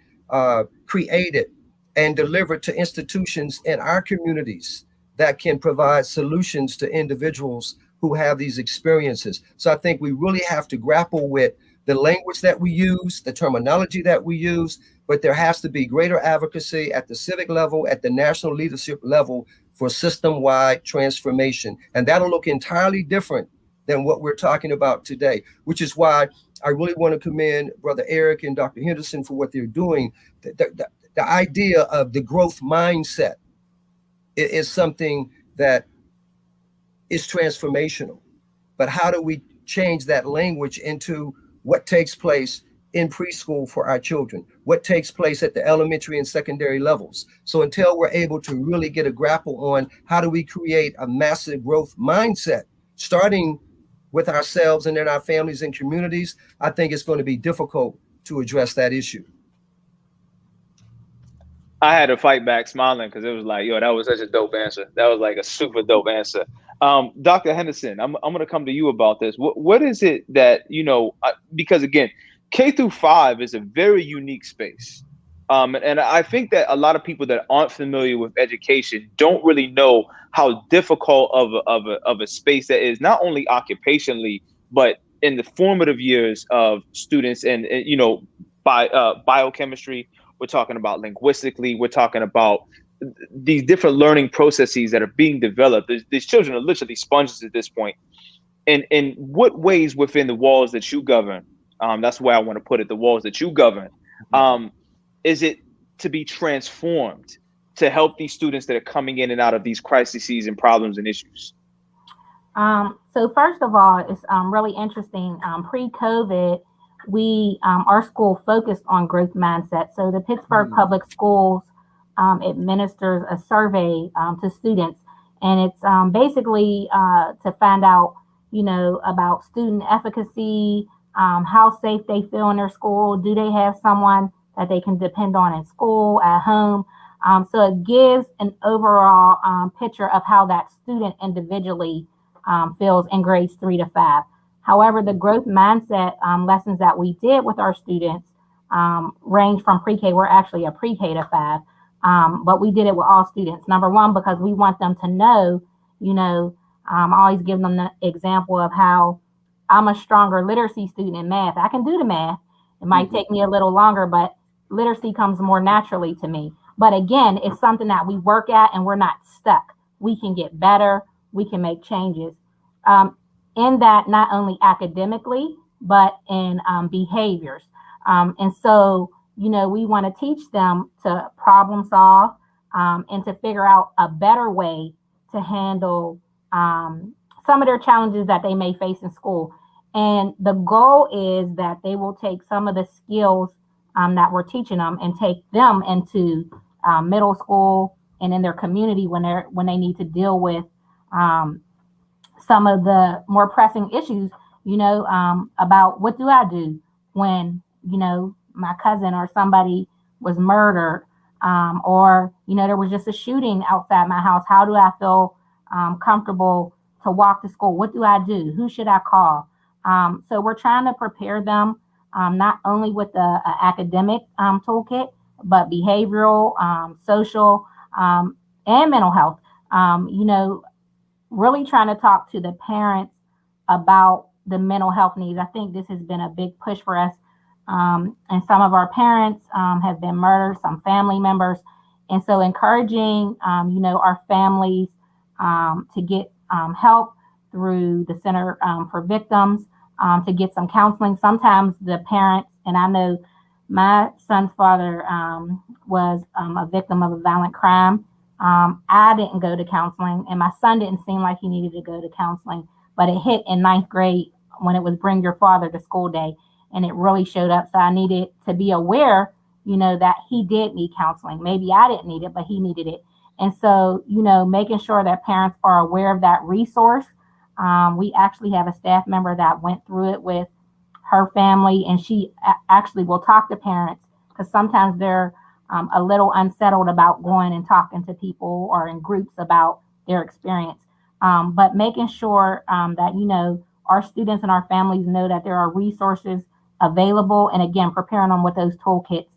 [SPEAKER 6] created and delivered to institutions in our communities that can provide solutions to individuals who have these experiences. So I think we really have to grapple with the language that we use, the terminology that we use, but there has to be greater advocacy at the civic level, at the national leadership level for system-wide transformation. And that'll look entirely different than what we're talking about today, which is why I really want to commend Brother Eric and Dr. Henderson for what they're doing. The idea of the growth mindset is something that is transformational. But how do we change that language into what takes place in preschool for our children, what takes place at the elementary and secondary levels? So until we're able to really get a grapple on how do we create a massive growth mindset, starting with ourselves and in our families and communities, I think it's going to be difficult to address that issue.
[SPEAKER 5] I had to fight back smiling because it was like, yo, that was such a dope answer. That was like a super dope answer. Dr. Henderson, I'm going to come to you about this. What is it that, because again, K-5 is a very unique space. And I think that a lot of people that aren't familiar with education don't really know how difficult of a space that is, not only occupationally, but in the formative years of students and biochemistry. We're talking about linguistically. We're talking about these different learning processes that are being developed. These children are literally sponges at this point. And in what ways within the walls that you govern, that's where I want to put it, the walls that you govern, is it to be transformed to help these students that are coming in and out of these crises and problems and issues?
[SPEAKER 7] So first of all, it's really interesting. Pre-COVID, our school focused on growth mindset. So the Pittsburgh Public Schools administers a survey to students, and it's basically to find out, about student efficacy, how safe they feel in their school. Do they have someone that they can depend on in school, at home? So it gives an overall picture of how that student individually feels in grades 3 to 5. However, the growth mindset lessons that we did with our students range from pre-K. We're actually a pre-K to 5, but we did it with all students. Number one, because we want them to know, I always give them the example of how I'm a stronger literacy student in math. I can do the math. It might take me a little longer, but literacy comes more naturally to me. But again, it's something that we work at and we're not stuck. We can get better. We can make changes. In that, not only academically, but in behaviors. And so, we want to teach them to problem solve and to figure out a better way to handle some of their challenges that they may face in school. And the goal is that they will take some of the skills that we're teaching them and take them into middle school and in their community when they need to deal with some of the more pressing issues, about what do I do when, my cousin or somebody was murdered, or, there was just a shooting outside my house. How do I feel comfortable to walk to school? What do I do? Who should I call? So we're trying to prepare them not only with the academic toolkit, but behavioral, social, and mental health. Really trying to talk to the parents about the mental health needs. I think this has been a big push for us. And some of our parents have been murdered, some family members. And so encouraging, our families to get help through the Center for Victims, to get some counseling. Sometimes the parents, and I know my son's father was a victim of a violent crime. I didn't go to counseling, and my son didn't seem like he needed to go to counseling, but it hit in 9th grade when it was Bring Your Father to School Day, and it really showed up. So I needed to be aware, that he did need counseling. Maybe I didn't need it, but he needed it. And so, making sure that parents are aware of that resource. We actually have a staff member that went through it with her family, and she actually will talk to parents because sometimes they're a little unsettled about going and talking to people or in groups about their experience. But making sure that, our students and our families know that there are resources available, and again, preparing them with those toolkits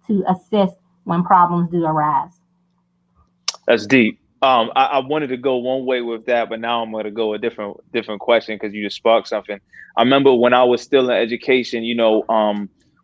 [SPEAKER 7] to assist when problems do arise.
[SPEAKER 5] That's deep. I wanted to go one way with that, but now I'm going to go a different question because you just sparked something. I remember when I was still in education,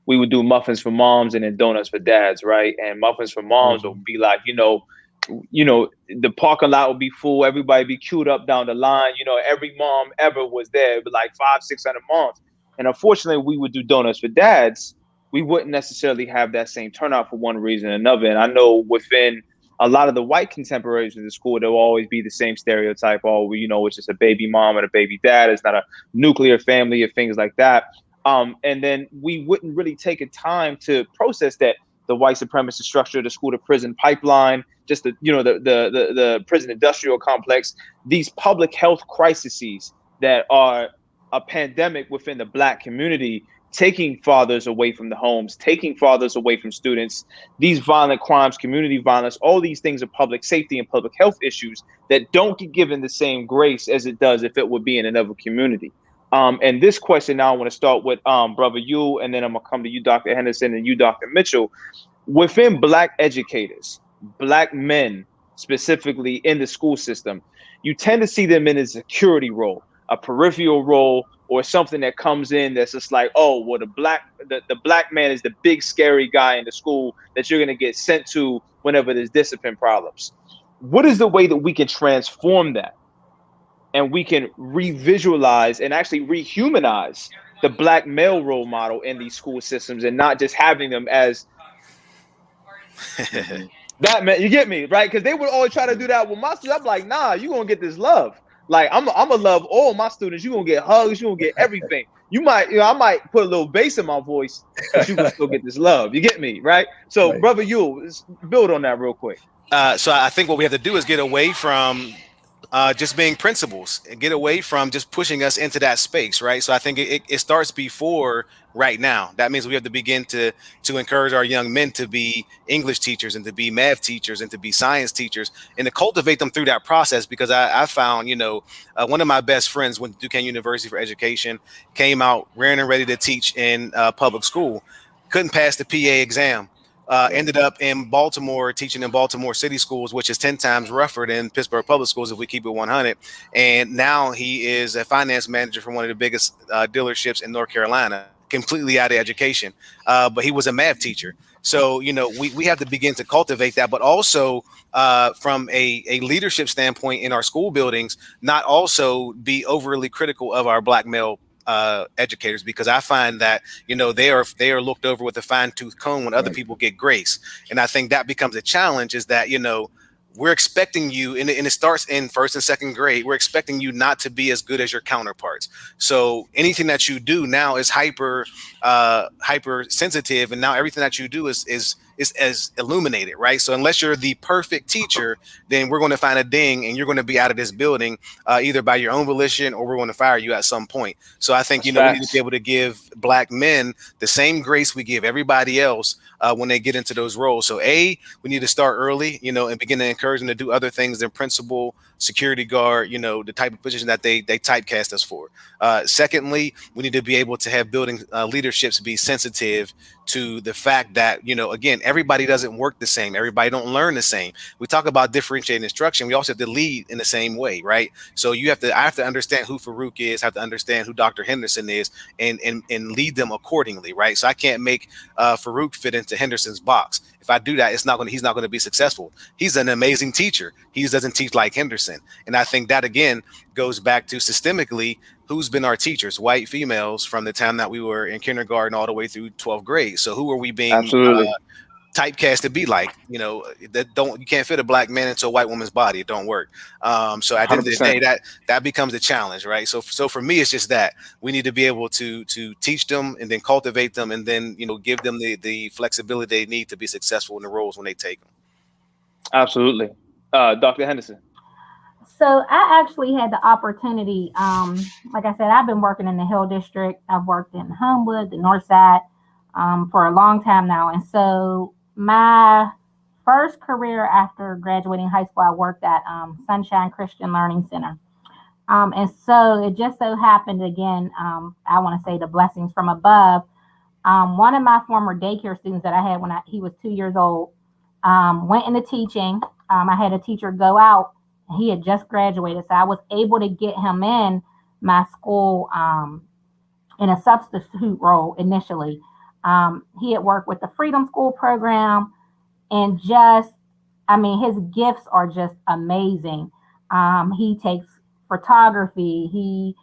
[SPEAKER 5] we would do muffins for moms and then donuts for dads, right? And muffins for moms would be like, the parking lot would be full, everybody be queued up down the line. Every mom ever was there, it'd be like 500-600 moms. And unfortunately, we would do donuts for dads. We wouldn't necessarily have that same turnout for one reason or another. And I know within a lot of the white contemporaries in the school, there will always be the same stereotype. It's just a baby mom and a baby dad. It's not a nuclear family or things like that. And then we wouldn't really take a time to process that the white supremacist structure, the school to prison pipeline, just the prison industrial complex, these public health crises that are a pandemic within the Black community, taking fathers away from the homes, taking fathers away from students, these violent crimes, community violence, all these things are public safety and public health issues that don't get given the same grace as it does if it would be in another community. And this question now I want to start with Brother Yule, and then I'm going to come to you, Dr. Henderson, and you, Dr. Mitchell. Within Black educators, Black men specifically in the school system, you tend to see them in a security role, a peripheral role, or something that comes in that's just like, oh, well, the black man is the big scary guy in the school that you're going to get sent to whenever there's discipline problems. What is the way that we can transform that and we can revisualize and actually rehumanize the Black male role model in these school systems and not just having them as that man? You get me, right? Because they would always try to do that with my students. I'm like, nah, you're going to get this love. Like, I'm gonna love all my students. You're gonna get hugs, you're gonna get everything. I might put a little bass in my voice, but you can still get this love. You get me, right? So, right. Brother Yule, build on that real quick.
[SPEAKER 8] So I think what we have to do is get away from just being principals and get away from just pushing us into that space, right? So I think it starts before right now. That means we have to begin to encourage our young men to be English teachers and to be math teachers and to be science teachers and to cultivate them through that process. Because I found, one of my best friends went to Duquesne University for education, came out rearing and ready to teach in public school, couldn't pass the PA exam. Ended up in Baltimore teaching in Baltimore city schools, which is 10 times rougher than Pittsburgh public schools if we keep it 100. And now he is a finance manager for one of the biggest dealerships in North Carolina, completely out of education. But he was a math teacher. So, we have to begin to cultivate that, but also from a leadership standpoint in our school buildings, not also be overly critical of our Black male educators, because I find that they are looked over with a fine-tooth comb when other people get grace. And I think that becomes a challenge, is that we're expecting you, and it starts in first and second grade, we're expecting you not to be as good as your counterparts. So anything that you do now is hyper sensitive, and now everything that you do is as illuminated, right? So unless you're the perfect teacher, then we're going to find a ding and you're going to be out of this building either by your own volition, or we're going to fire you at some point. So I think we need to be able to give Black men the same grace we give everybody else when they get into those roles. So we need to start early, and begin to encourage them to do other things than principal, security guard, the type of position that they typecast us for. Secondly, we need to be able to have building leaderships be sensitive to the fact that, again, everybody doesn't work the same. Everybody don't learn the same. We talk about differentiated instruction. We also have to lead in the same way, right? So I have to understand who Farooq is, have to understand who Dr. Henderson is, and lead them accordingly, right? So I can't make Farooq fit into Henderson's box. If I do that, he's not going to be successful. He's an amazing teacher. He just doesn't teach like Henderson. And I think that, again, goes back to systemically, who's been our teachers, white females, from the time that we were in kindergarten all the way through 12th grade. So who are we being typecast to be like? You can't fit a Black man into a white woman's body. It don't work. So at the end of the day, that becomes a challenge, right? So for me, it's just that we need to be able to teach them and then cultivate them, and then give them the flexibility they need to be successful in the roles when they take them.
[SPEAKER 5] Absolutely. Dr. Henderson.
[SPEAKER 7] So I actually had the opportunity, like I said, I've been working in the Hill District. I've worked in Homewood, the North Side, for a long time now. And so my first career after graduating high school, I worked at Sunshine Christian Learning Center. And so it just so happened, again, I want to say the blessings from above. One of my former daycare students that I had when he was 2 years old went into teaching. I had a teacher go out, and he had just graduated, so I was able to get him in my school in a substitute role initially. He had worked with the Freedom School program, and his gifts are just amazing. He takes photography, he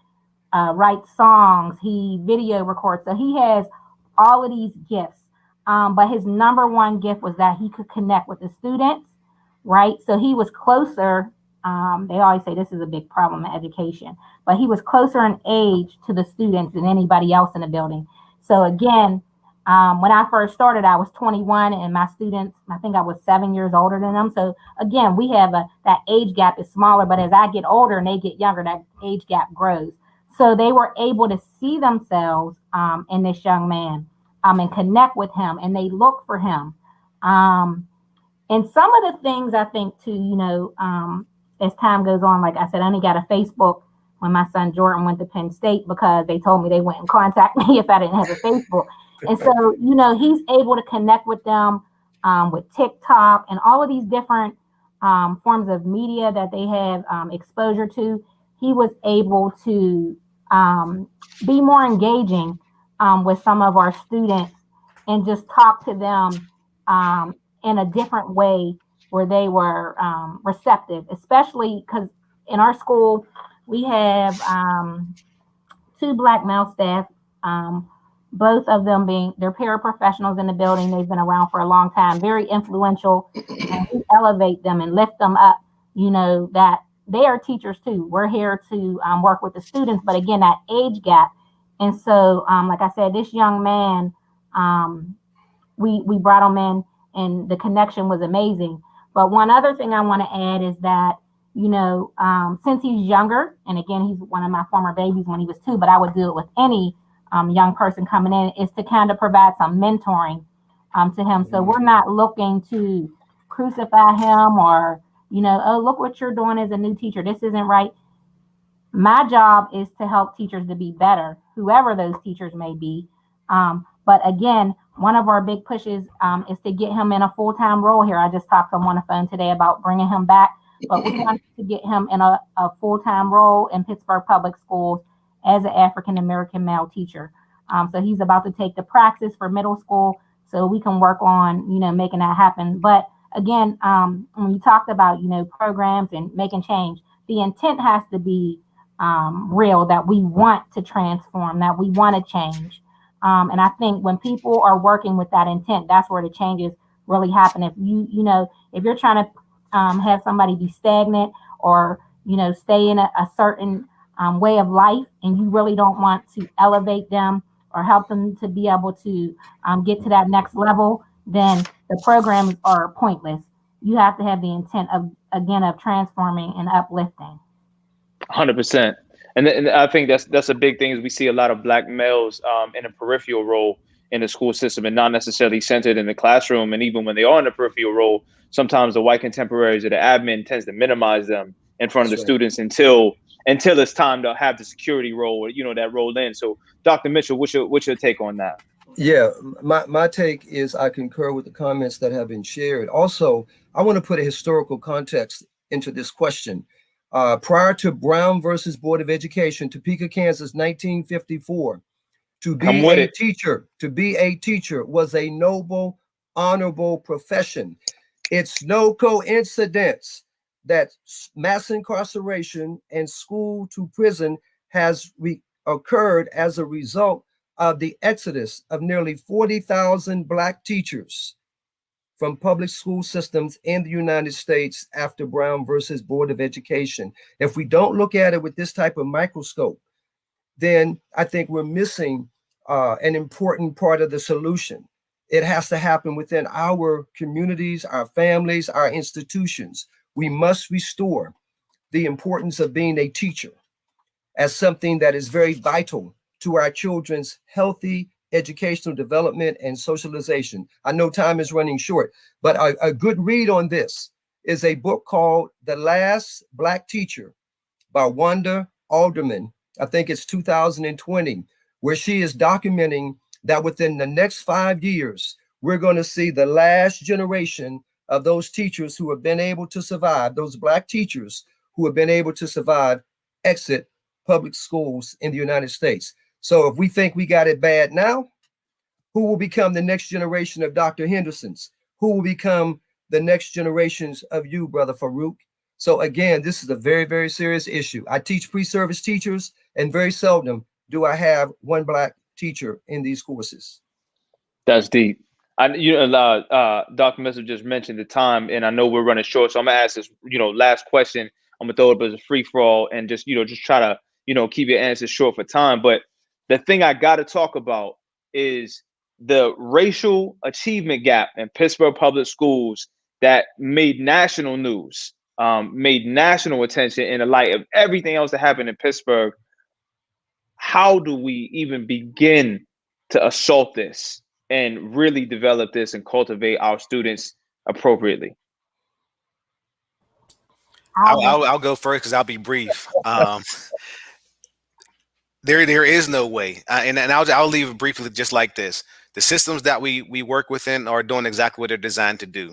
[SPEAKER 7] writes songs, he video records. So he has all of these gifts. But his number one gift was that he could connect with the students, right? So he was closer. They always say this is a big problem in education, but he was closer in age to the students than anybody else in the building. So again, when I first started, I was 21, and my students, I think I was 7 years older than them. So again, we have that age gap is smaller, but as I get older and they get younger, that age gap grows. So they were able to see themselves in this young man and connect with him, and they look for him. And some of the things I think too, as time goes on, like I said, I only got a Facebook when my son Jordan went to Penn State because they told me they wouldn't contact me if I didn't have a Facebook. And so, he's able to connect with them with TikTok and all of these different forms of media that they have exposure to. He was able to be more engaging with some of our students and just talk to them in a different way where they were receptive, especially because in our school, we have 2 Black male staff, both of them they're paraprofessionals in the building. They've been around for a long time, very influential, and we elevate them and lift them up, that they are teachers too. We're here to work with the students, but again, that age gap. And so, like I said, this young man, we brought him in, and the connection was amazing. But one other thing I want to add is that, since he's younger, and again, he's one of my former babies when he was 2, but I would do it with any young person coming in, is to kind of provide some mentoring to him. So we're not looking to crucify him or, oh, look what you're doing as a new teacher. This isn't right. My job is to help teachers to be better, whoever those teachers may be. But again, one of our big pushes is to get him in a full-time role here. I just talked to him on the phone today about bringing him back, but we want to get him in a full-time role in Pittsburgh Public Schools as an African-American male teacher. So he's about to take the praxis for middle school so we can work on, making that happen. But again, when you talked about, programs and making change, the intent has to be real, that we want to transform, that we want to change. And I think when people are working with that intent, that's where the changes really happen. If if you're trying to have somebody be stagnant or, stay in a certain way of life, and you really don't want to elevate them or help them to be able to get to that next level, then the programs are pointless. You have to have the intent of transforming and uplifting.
[SPEAKER 5] 100%. And I think that's a big thing is we see a lot of Black males in a peripheral role in the school system and not necessarily centered in the classroom. And even when they are in a peripheral role, sometimes the white contemporaries or the admin tends to minimize them in front of the students until it's time to have the security role or, that role in. So Dr. Mitchell, what's your take on that?
[SPEAKER 6] Yeah, my take is I concur with the comments that have been shared. Also, I want to put a historical context into this question. Prior to Brown versus Board of Education, Topeka, Kansas, 1954, to be a teacher was a noble, honorable profession. It's no coincidence that mass incarceration and school to prison has occurred as a result of the exodus of nearly 40,000 Black teachers from public school systems in the United States after Brown versus Board of Education. If we don't look at it with this type of microscope, then I think we're missing an important part of the solution. It has to happen within our communities, our families, our institutions. We must restore the importance of being a teacher as something that is very vital to our children's healthy educational development and socialization. I know time is running short, but a good read on this is a book called The Last Black Teacher by Wanda Alderman. I think it's 2020, where she is documenting that within the next 5 years, we're going to see the last generation of those teachers who have been able to survive, those Black teachers who have been able to survive exit public schools in the United States. So if we think we got it bad now, who will become the next generation of Dr. Hendersons? Who will become the next generations of you, Brother Farooq? So again, this is a very, very serious issue. I teach pre-service teachers, and very seldom do I have one Black teacher in these courses.
[SPEAKER 5] That's deep. Dr. Messer just mentioned the time, and I know we're running short, so I'm gonna ask this, last question. I'm gonna throw it up as a free for all, and just try to, keep your answers short for time. But the thing I got to talk about is the racial achievement gap in Pittsburgh public schools that made national news, made national attention in the light of everything else that happened in Pittsburgh. How do we even begin to assault this and really develop this and cultivate our students appropriately?
[SPEAKER 8] I'll go first because I'll be brief. There is no way, and I'll leave it briefly just like this. The systems that we work within are doing exactly what they're designed to do.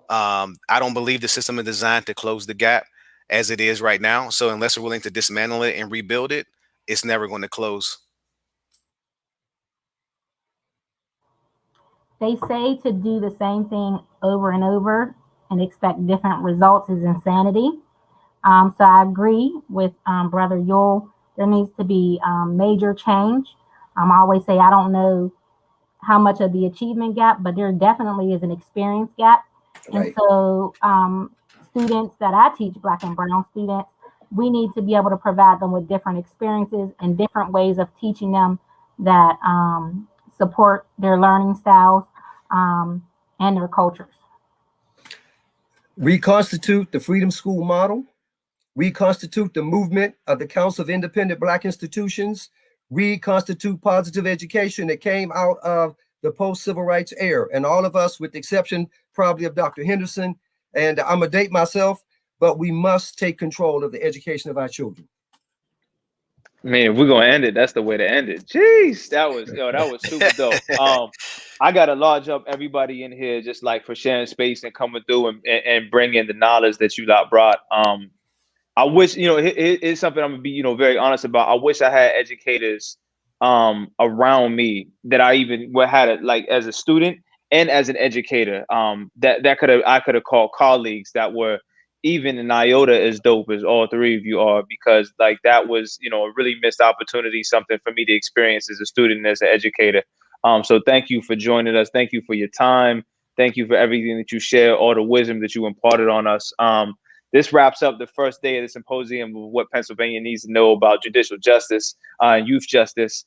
[SPEAKER 8] I don't believe the system is designed to close the gap as it is right now. So unless we're willing to dismantle it and rebuild it, it's never going to close.
[SPEAKER 7] They say to do the same thing over and over and expect different results is insanity. So I agree with Brother Yule. There needs to be major change. I always say I don't know how much of the achievement gap, but there definitely is an experience gap. Right. And so students that I teach, Black and Brown students, we need to be able to provide them with different experiences and different ways of teaching them that support their learning styles and their cultures.
[SPEAKER 6] Reconstitute the Freedom School model. Reconstitute the movement of the Council of Independent Black Institutions. Reconstitute positive education that came out of the post-civil rights era. And all of us, with the exception probably of Dr. Henderson, and I'm gonna date myself, but we must take control of the education of our children.
[SPEAKER 5] Man, if we're gonna end it, that's the way to end it. Jeez, that was super dope. I gotta lodge up everybody in here just like for sharing space and coming through and bringing the knowledge that you lot brought. I wish, it's something I'm gonna be, very honest about. I wish I had educators around me that I even had it like as a student and as an educator that I could have called colleagues that were even an iota as dope as all three of you are, because like that was, a really missed opportunity, something for me to experience as a student and as an educator. So thank you for joining us. Thank you for your time. Thank you for everything that you share, all the wisdom that you imparted on us. This wraps up the first day of the symposium of what Pennsylvania needs to know about judicial justice and youth justice.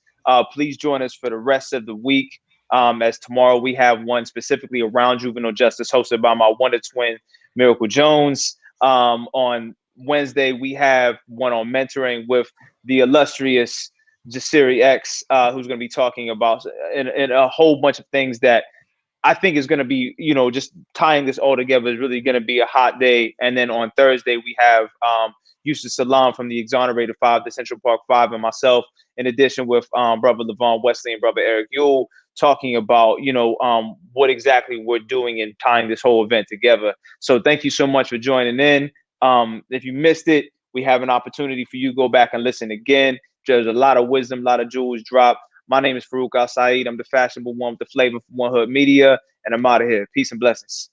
[SPEAKER 5] Please join us for the rest of the week. As tomorrow we have one specifically around juvenile justice hosted by my wonder twin, Miracle Jones. On Wednesday, we have one on mentoring with the illustrious Jasiri X, who's going to be talking about and a whole bunch of things that I think is going to be, just tying this all together is really going to be a hot day. And then on Thursday, we have Yusef Salaam from the Exonerated Five, the Central Park Five, and myself, in addition with Brother Levon Wesley and Brother Eric Yule, talking about, what exactly we're doing and tying this whole event together. So thank you so much for joining in. If you missed it, we have an opportunity for you to go back and listen again. There's a lot of wisdom, a lot of jewels dropped. My name is Farooq Al-Saïd. I'm the fashionable one with the flavor from One Hood Media, and I'm out of here. Peace and blessings.